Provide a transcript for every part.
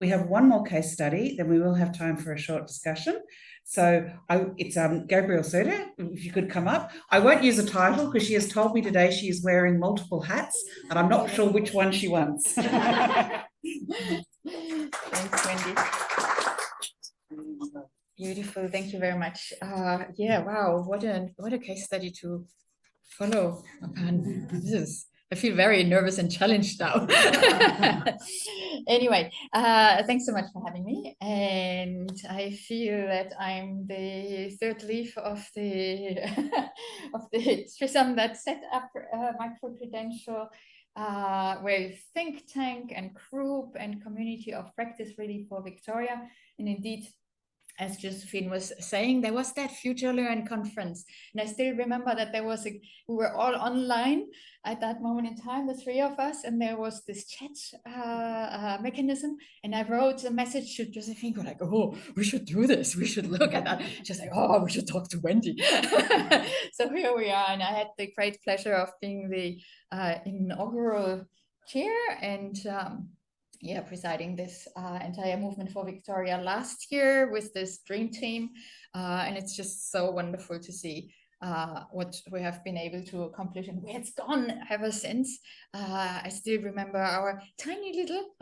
We have one more case study, then we will have time for a short discussion. So it's Gabriele Suder, if you could come up. I won't use a title because she has told me today she is wearing multiple hats and I'm not sure which one she wants. Thanks, Wendy. Beautiful, thank you very much. Yeah, wow, what a case study to follow upon. I feel very nervous and challenged now. Anyway, thanks so much for having me. And I feel that I'm the third leaf of the of the threesome that set up Microcredential, with think tank and group and community of practice really for Victoria. And indeed, as Josephine was saying, there was that Future Learn conference. And I still remember that we were all online at that moment in time, the three of us, and there was this chat mechanism. And I wrote a message to Josephine, like, oh, we should do this. We should look at that. She's like, oh, we should talk to Wendy. So here we are. And I had the great pleasure of being the inaugural chair and yeah, presiding this entire movement for Victoria last year with this dream team. And it's just so wonderful to see what we have been able to accomplish and where it's gone ever since. I still remember our tiny little,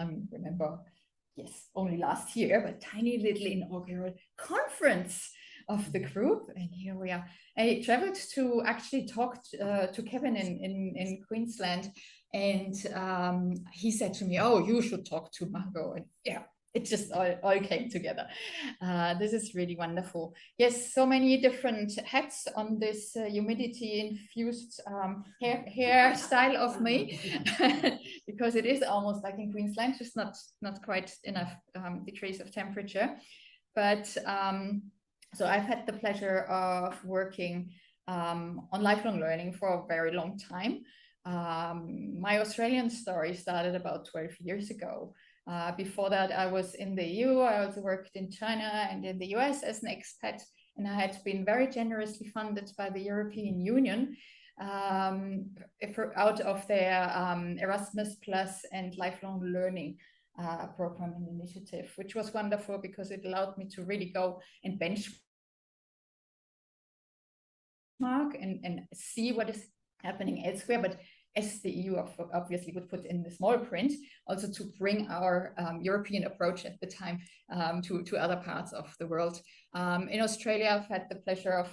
yes, only last year, but tiny little inaugural conference of the group. And here we are. I traveled to actually talk to Kevin in Queensland. And he said to me, oh, you should talk to Margot. And yeah, it just all came together. This is really wonderful. Yes, so many different hats on this humidity-infused hairstyle of me, because it is almost like in Queensland, just not quite enough degrees of temperature. But so I've had the pleasure of working on lifelong learning for a very long time. My Australian story started about 12 years ago. Before that, I was in the EU. I also worked in China and in the US as an expat, and I had been very generously funded by the European Union out of their Erasmus Plus and lifelong learning program and initiative, which was wonderful because it allowed me to really go and benchmark and see what is happening elsewhere, but as the EU obviously would put in the small print, also to bring our European approach at the time to other parts of the world. In Australia, I've had the pleasure of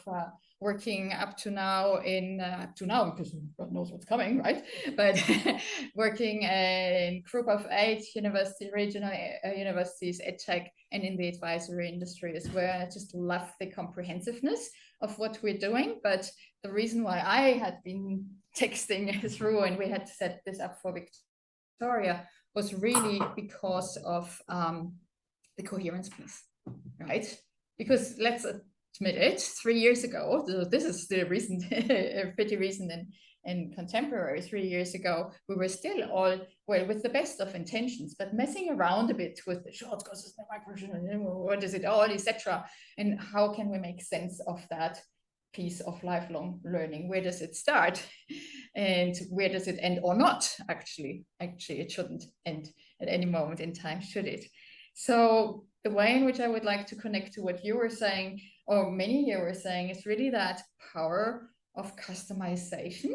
working up to now, because God knows what's coming, right? But working in group of 8 regional universities, EdTech, and in the advisory industry as well. I just love the comprehensiveness of what we're doing. But the reason why I had been texting through and we had to set this up for Victoria was really because of the coherence piece, right? Because let's admit it, 3 years ago, this is still recent, pretty recent and contemporary. 3 years ago, we were still all, well, with the best of intentions, but messing around a bit with the short courses, what is it all, etc. And how can we make sense of that piece of lifelong learning? Where does it start and where does it end, or not? Actually it shouldn't end at any moment in time, should it? So the way in which I would like to connect to what you were saying, or many of you were saying, is really that power of customization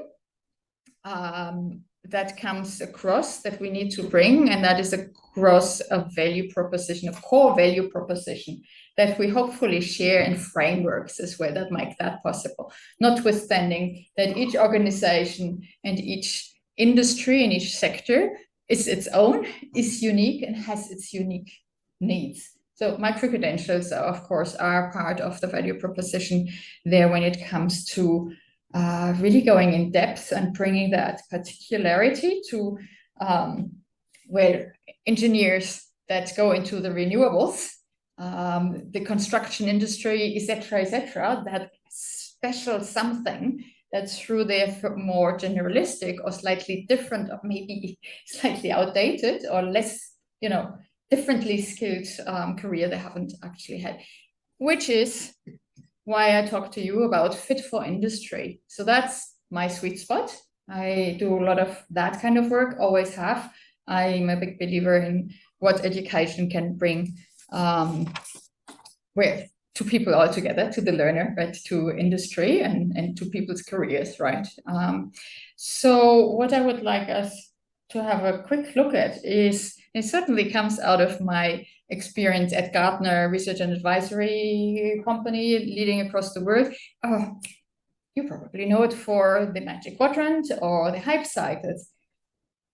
that comes across, that we need to bring, and that is across a value proposition, a core value proposition that we hopefully share in frameworks as well that make that possible, notwithstanding that each organization and each industry and each sector is its own, is unique, and has its unique needs. So microcredentials, of course, are part of the value proposition there when it comes to really going in depth and bringing that particularity to, well, engineers that go into the renewables, the construction industry, etc., that special something that's through their more generalistic or slightly different, or maybe slightly outdated or less, differently skilled career they haven't actually had, which is why I talk to you about fit for industry. So that's my sweet spot. I do a lot of that kind of work, always have. I'm a big believer in what education can bring to people altogether, to the learner, right, to industry and to people's careers, right? So what I would like us to have a quick look at is, it certainly comes out of my experience at Gartner Research and Advisory Company, leading across the world. You probably know it for the Magic Quadrant or the hype cycles.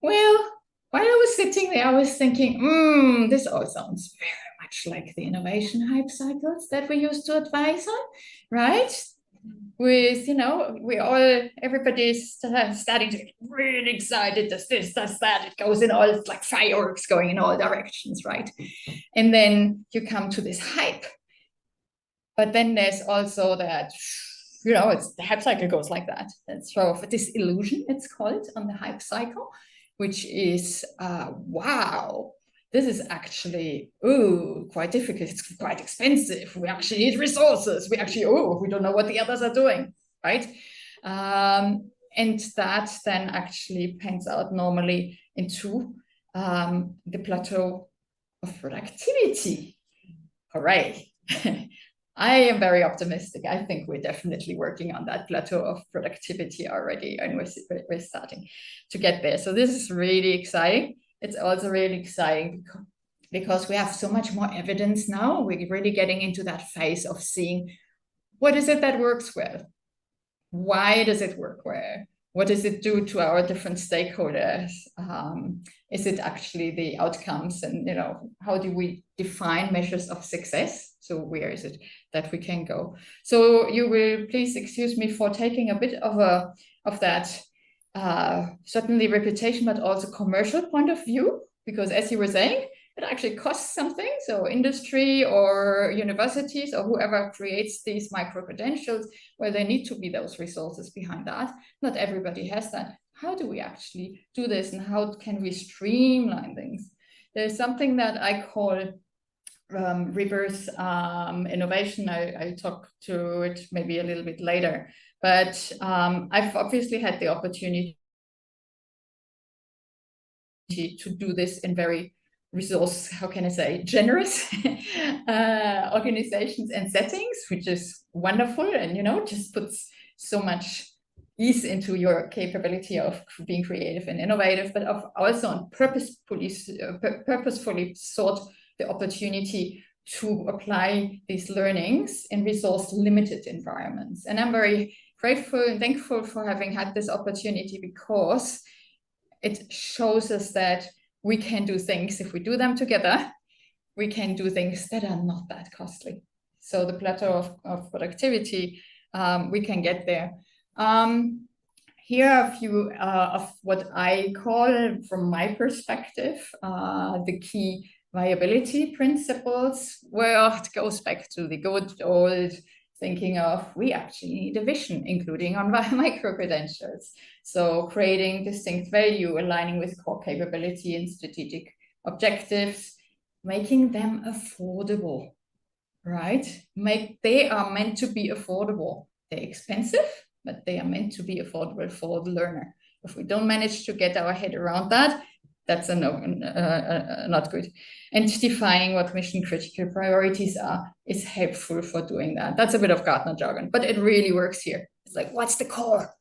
Well, while I was sitting there, I was thinking, this all sounds very much like the innovation hype cycles that we used to advise on, right? With, everybody's starting to get really excited, does this, does that, it goes in all, it's like fireworks going in all directions, right? And then you come to this hype. But then there's also that, it's the hype cycle goes like that. That's sort of this illusion, it's called, on the hype cycle, which is, wow, this is actually, quite difficult. It's quite expensive. We actually need resources. We actually, we don't know what the others are doing, right? And that then actually pans out normally into the plateau of productivity. Hooray. I am very optimistic. I think we're definitely working on that plateau of productivity already, and we're starting to get there. So this is really exciting. It's also really exciting because we have so much more evidence now. We're really getting into that phase of seeing, what is it that works well? Why does it work well? What does it do to our different stakeholders? Is it actually the outcomes? And how do we define measures of success? So where is it that we can go? So you will please excuse me for taking a bit of that certainly reputation, but also commercial point of view, because as you were saying, it actually costs something. So industry or universities or whoever creates these micro-credentials, well, there need to be those resources behind that. Not everybody has that. How do we actually do this, and how can we streamline things? There's something that I call reverse innovation. I talk to it maybe a little bit later, but I've obviously had the opportunity to do this in very resource, how can I say, generous organizations and settings, which is wonderful, and just puts so much ease into your capability of being creative and innovative, but also on purposefully sought the opportunity to apply these learnings in resource limited environments. And I'm very grateful and thankful for having had this opportunity, because it shows us that we can do things, if we do them together, we can do things that are not that costly. So the plateau of productivity, we can get there. Here are a few of what I call, from my perspective, the key viability principles. Well, it goes back to the good old thinking of, we actually need a vision, including on micro-credentials. So creating distinct value, aligning with core capability and strategic objectives, making them affordable, right? They are meant to be affordable. They're expensive, but they are meant to be affordable for the learner. If we don't manage to get our head around that, that's not good. And defining what mission critical priorities are is helpful for doing that. That's a bit of Gartner jargon, but it really works here. It's like, what's the core?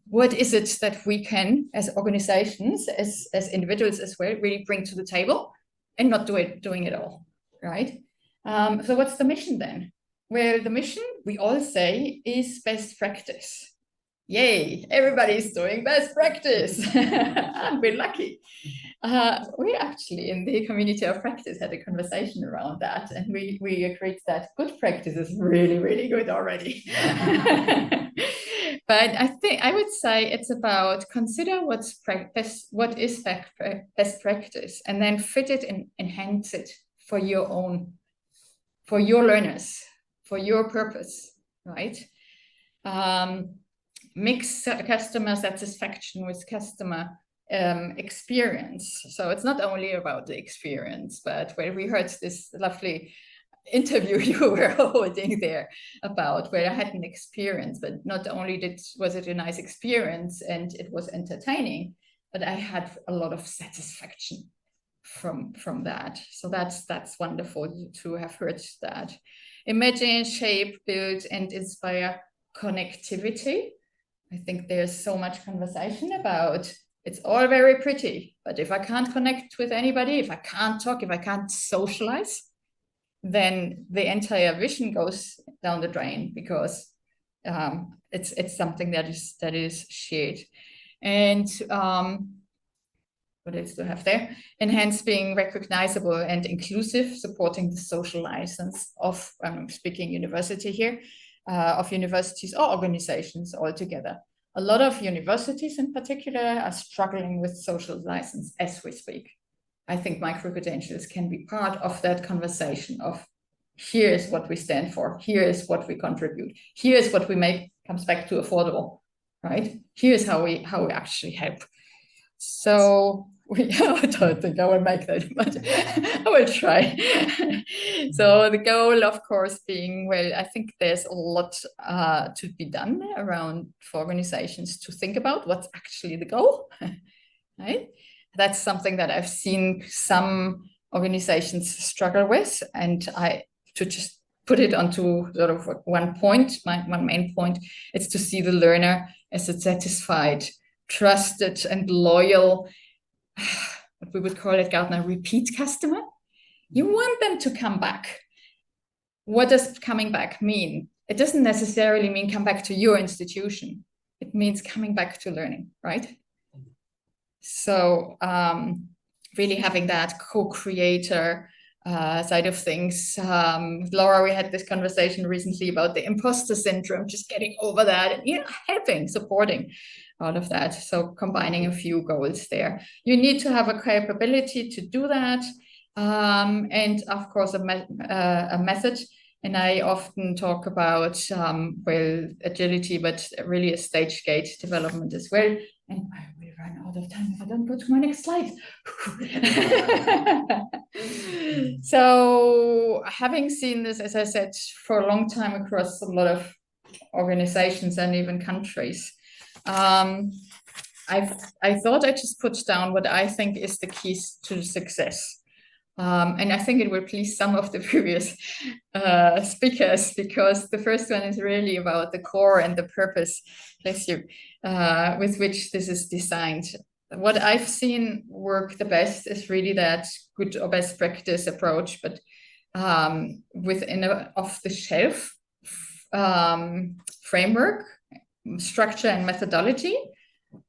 What is it that we can, as organizations, as individuals as well, really bring to the table, and not doing it all, right? So what's the mission then? Well, the mission, we all say, is best practice. Yay, everybody's doing best practice. We're lucky. We actually, in the community of practice, had a conversation around that, and we agreed that good practice is really, really good already. But I would say it's about consider what is best practice, and then fit it and enhance it for your learners, for your purpose, right? Mix customer satisfaction with customer experience. So it's not only about the experience, but where we heard this lovely interview you were holding there about where I had an experience, but not only was it a nice experience and it was entertaining, but I had a lot of satisfaction from that. So that's wonderful to have heard that. Imagine, shape, build, and inspire connectivity. I think there's so much conversation about it's all very pretty, but if I can't connect with anybody, if I can't talk, if I can't socialize, then the entire vision goes down the drain, because it's something that is shared. And what else do I have there? Enhance being recognizable and inclusive, supporting the social license of, I'm speaking university here, of universities or organizations altogether. A lot of universities in particular are struggling with social license as we speak. I think microcredentials can be part of that conversation of, here is what we stand for, here is what we contribute, here is what we make, comes back to affordable, right? Here's how we actually help. So I don't think I will make that, but I will try. So the goal, of course, being, well, I think there's a lot to be done around for organizations to think about what's actually the goal, right? That's something that I've seen some organizations struggle with, and to just put it onto sort of one point, one main point, it's to see the learner as a satisfied, trusted, and loyal, what we would call at Gartner, repeat customer. You want them to come back. What does coming back mean? It doesn't necessarily mean come back to your institution. It means coming back to learning, right? So really having that co-creator side of things. Laura, we had this conversation recently about the imposter syndrome, just getting over that, and helping, supporting all of that. So combining a few goals there. You need to have a capability to do that. And of course, a method. And I often talk about, well, agility, but really a stage gate development as well. And I will run out of time if I don't go to my next slide. So having seen this, as I said, for a long time across a lot of organizations and even countries, I thought I'd just put down what I think is the keys to success. And I think it will please some of the previous speakers, because the first one is really about the core and the purpose, bless you, with which this is designed. What I've seen work the best is really that good or best practice approach, but within an off-the-shelf framework, structure and methodology,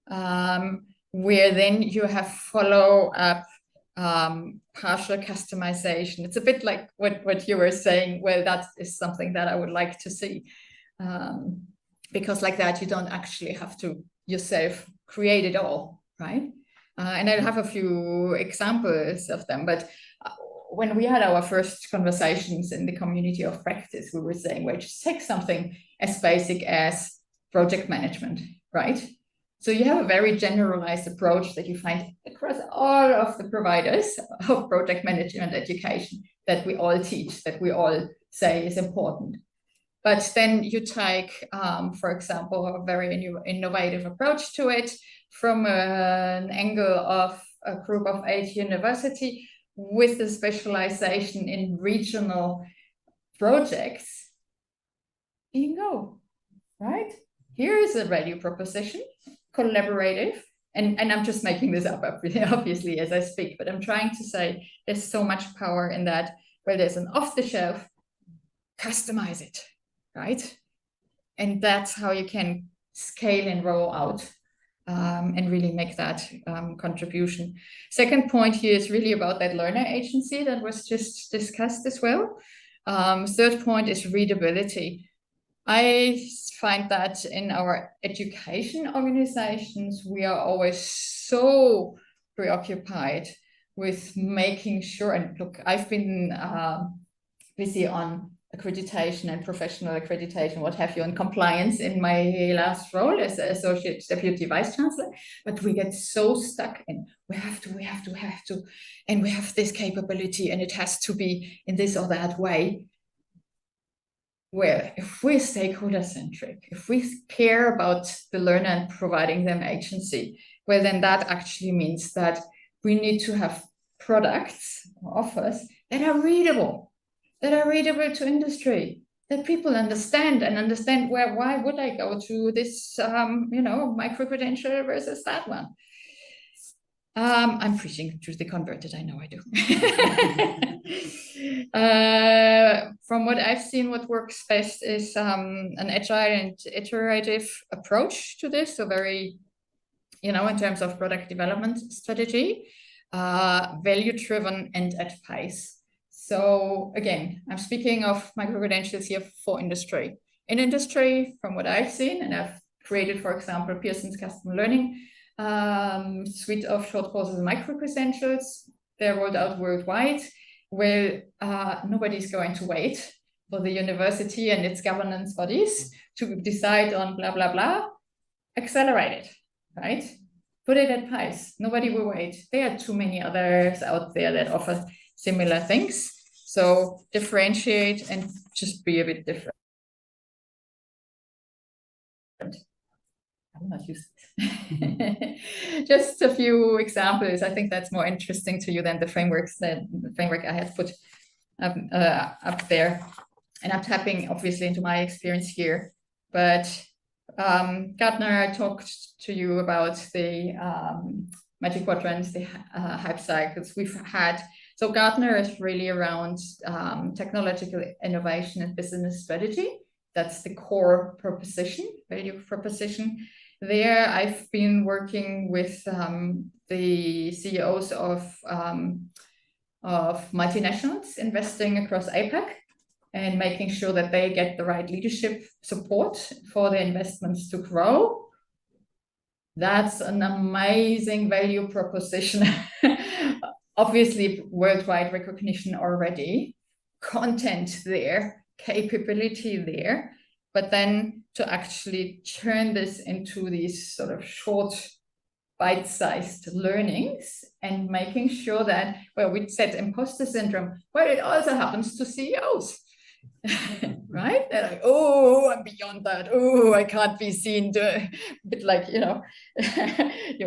where then you have follow-up, partial customization. It's a bit like what you were saying. Well, that is something that I would like to see, because like that, you don't actually have to yourself create it all, right? And I'll have a few examples of them. But when we had our first conversations in the community of practice, we were saying, well, just take something as basic as project management, right? So you have a very generalized approach that you find across all of the providers of project management education that we all teach, that we all say is important. But then you take, for example, a very innovative approach to it from an angle of a group of 8 universities with a specialization in regional projects. Here you go, right? Here is a value proposition, collaborative, and I'm just making this up obviously as I speak, but I'm trying to say there's so much power in that, where there's an off-the-shelf, customize it, right? And that's how you can scale and roll out and really make that contribution. Second point here is really about that learner agency that was just discussed as well. Third point is readability. I find that in our education organizations, we are always so preoccupied with making sure, and look, I've been busy on accreditation and professional accreditation, what have you, and compliance in my last role as Associate Deputy Vice Chancellor, but we get so stuck in, we have to, and we have this capability, and it has to be in this or that way. Where if we're stakeholder centric, if we care about the learner and providing them agency, well, then that actually means that we need to have products or offers that are readable to industry, that people understand why would I go to this, micro-credential versus that one. I'm preaching to the converted, I know I do. From what I've seen, what works best is an agile and iterative approach to this. So very, in terms of product development strategy, value-driven and at pace. So again, I'm speaking of micro-credentials here for industry. In industry, from what I've seen, and I've created, for example, Pearson's custom learning suite of short courses and micro-credentials. They're rolled out worldwide. Well, nobody's going to wait for the university and its governance bodies to decide on blah, blah, blah. Accelerate it, right? Put it at pace. Nobody will wait. There are too many others out there that offer similar things. So differentiate and just be a bit different. I'm not used to it. Just a few examples. I think that's more interesting to you than the framework I had put up there. And I'm tapping obviously into my experience here. But Gartner, I talked to you about the magic quadrants, the hype cycles we've had. So Gartner is really around technological innovation and business strategy. That's the core proposition, value proposition. There, I've been working with the CEOs of multinationals investing across APAC and making sure that they get the right leadership support for the investments to grow. That's an amazing value proposition. Obviously, worldwide recognition already, content there, capability there, but then to actually turn this into these sort of short, bite-sized learnings and making sure that, well, we said imposter syndrome, well, it also happens to CEOs, right? They're like, oh, I'm beyond that. Oh, I can't be seen to, a bit like, your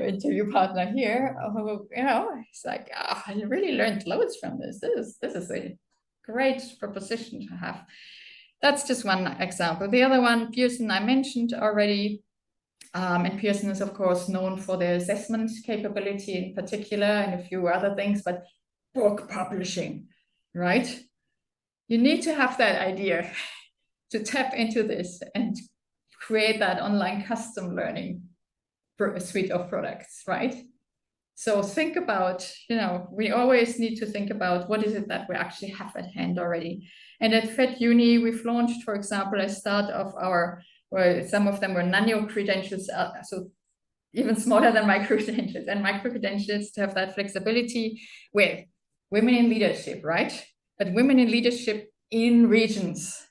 interview partner here. Oh, it's like, I really learned loads from this. This is a great proposition to have. That's just one example. The other one, Pearson, I mentioned already. And Pearson is, of course, known for their assessment capability in particular and a few other things, but book publishing, right? You need to have that idea to tap into this and create that online custom learning suite of products, right? So think about, we always need to think about what is it that we actually have at hand already. And at Fed Uni, we've launched, for example, a start of well, some of them were nano credentials, so even smaller than micro-credentials, and micro-credentials to have that flexibility with women in leadership, right? But women in leadership in regions.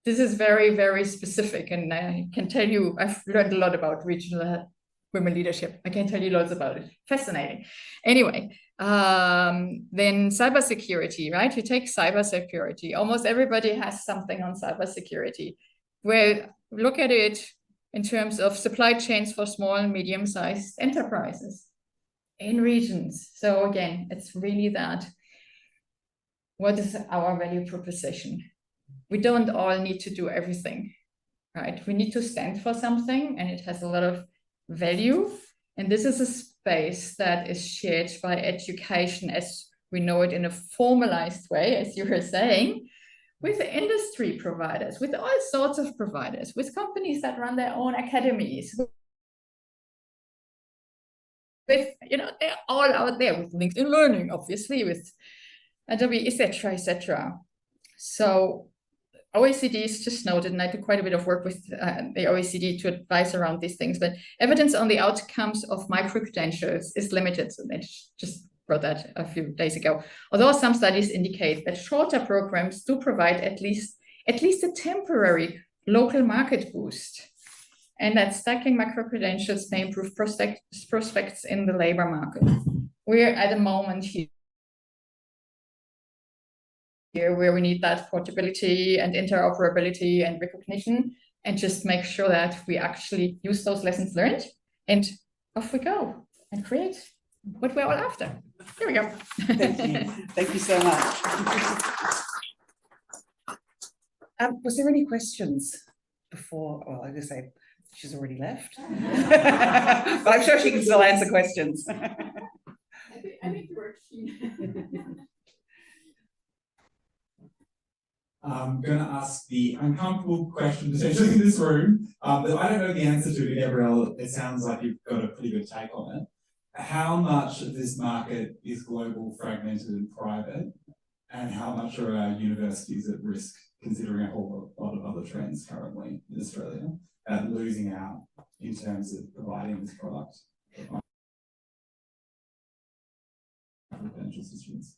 This is very, very specific. And I can tell you, I've learned a lot about regional women leadership. I can tell you lots about it. Fascinating. Anyway, then cybersecurity, right? You take cybersecurity. Almost everybody has something on cybersecurity. Well, look at it in terms of supply chains for small and medium-sized enterprises in regions. So again, it's really that. What is our value proposition? We don't all need to do everything, right? We need to stand for something, and it has a lot of value. And this is a space that is shared by education as we know it in a formalized way, as you were saying, with industry providers, with all sorts of providers, with companies that run their own academies, with, they're all out there, with LinkedIn Learning, obviously, with Adobe, etc., etc. So OECD is just noted, and I did quite a bit of work with the OECD to advise around these things, but evidence on the outcomes of micro-credentials is limited. So they just wrote that a few days ago. Although some studies indicate that shorter programs do provide at least a temporary local market boost, and that stacking micro-credentials may improve prospects in the labor market. We're at a moment here where we need that portability and interoperability and recognition, and just make sure that we actually use those lessons learned and off we go and create what we're all after. There we go. Thank you. Thank you so much. Was there any questions before? Well, I was going to say she's already left, but I'm sure she can still answer questions. I think the worksheet. I'm going to ask the uncomfortable question potentially in this room, but I don't know the answer to it, Gabriele. It sounds like you've got a pretty good take on it. How much of this market is global, fragmented, and private, and how much are our universities at risk, considering a whole lot of other trends currently in Australia, and losing out in terms of providing this product?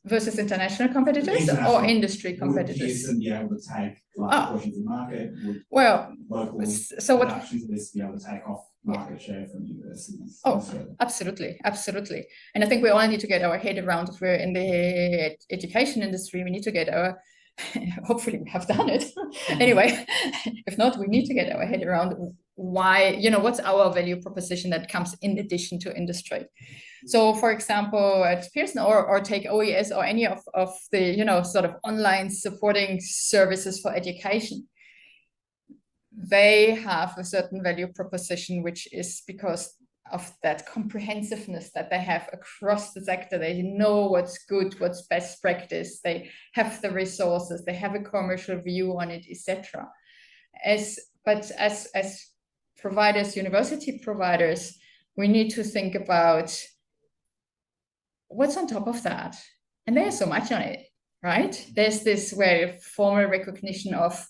Versus international competitors or industry competitors? Would Pearson be able to take large portions of the market? Would local productions of this be able to take off market share from universities? Absolutely, absolutely. And I think we all need to get our head around, if we're in the education industry, we need to get our, hopefully we have done it. Anyway, if not, we need to get our head around why, what's our value proposition that comes in addition to industry. So, for example, at Pearson or take OES or any of the, sort of online supporting services for education, they have a certain value proposition, which is because of that comprehensiveness that they have across the sector. They know what's good, what's best practice. They have the resources. They have a commercial view on it, etc. But as providers, university providers, we need to think about what's on top of that. And there's so much on it, right? There's this very formal recognition of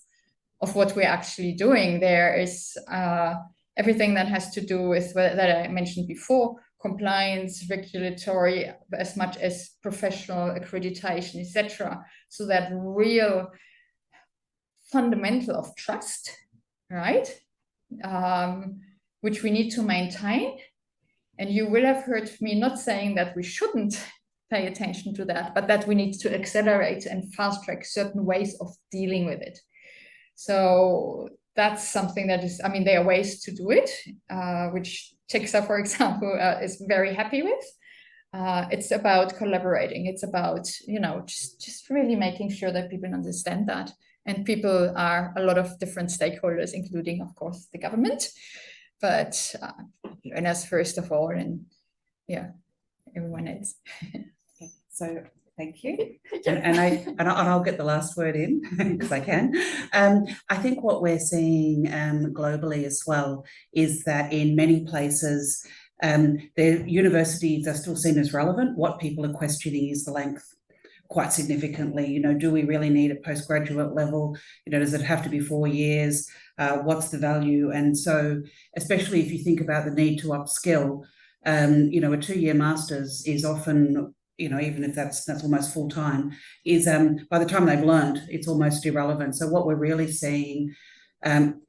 what we're actually doing. There is everything that has to do with that I mentioned before, compliance, regulatory, as much as professional accreditation, etc. So that real fundamental of trust, right? Which we need to maintain. And you will have heard me not saying that we shouldn't pay attention to that, but that we need to accelerate and fast track certain ways of dealing with it. So that's something that is, there are ways to do it, which TICSA, for example, is very happy with. It's about collaborating. It's about, just really making sure that people understand that. And people are a lot of different stakeholders, including, of course, the government. But and as first of all, and everyone else. So thank you, and I'll get the last word in because I can. I think what we're seeing globally as well is that in many places, the universities are still seen as relevant. What people are questioning is the length. Quite significantly, do we really need a postgraduate level? Does it have to be 4 years? What's the value? And so, especially if you think about the need to upskill, a 2-year master's is often, even if that's almost full time, is by the time they've learned, it's almost irrelevant. So what we're really seeing,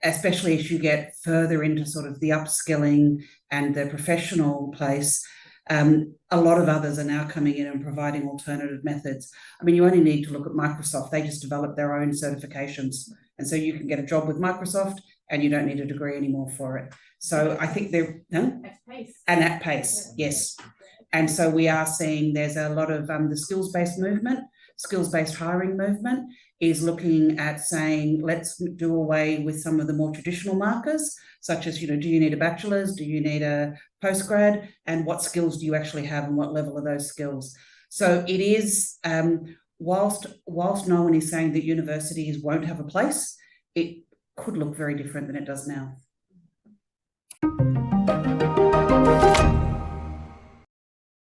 especially as you get further into sort of the upskilling and the professional place, a lot of others are now coming in and providing alternative methods. You only need to look at Microsoft. They just developed their own certifications. And so you can get a job with Microsoft and you don't need a degree anymore for it. So I think they're... At pace. And at pace, yes. And so we are seeing there's a lot of the skills-based movement, skills-based hiring movement is looking at saying, let's do away with some of the more traditional markers, such as, do you need a bachelor's? Do you need a postgrad? And what skills do you actually have and what level are those skills? So it is, whilst no one is saying that universities won't have a place, it could look very different than it does now.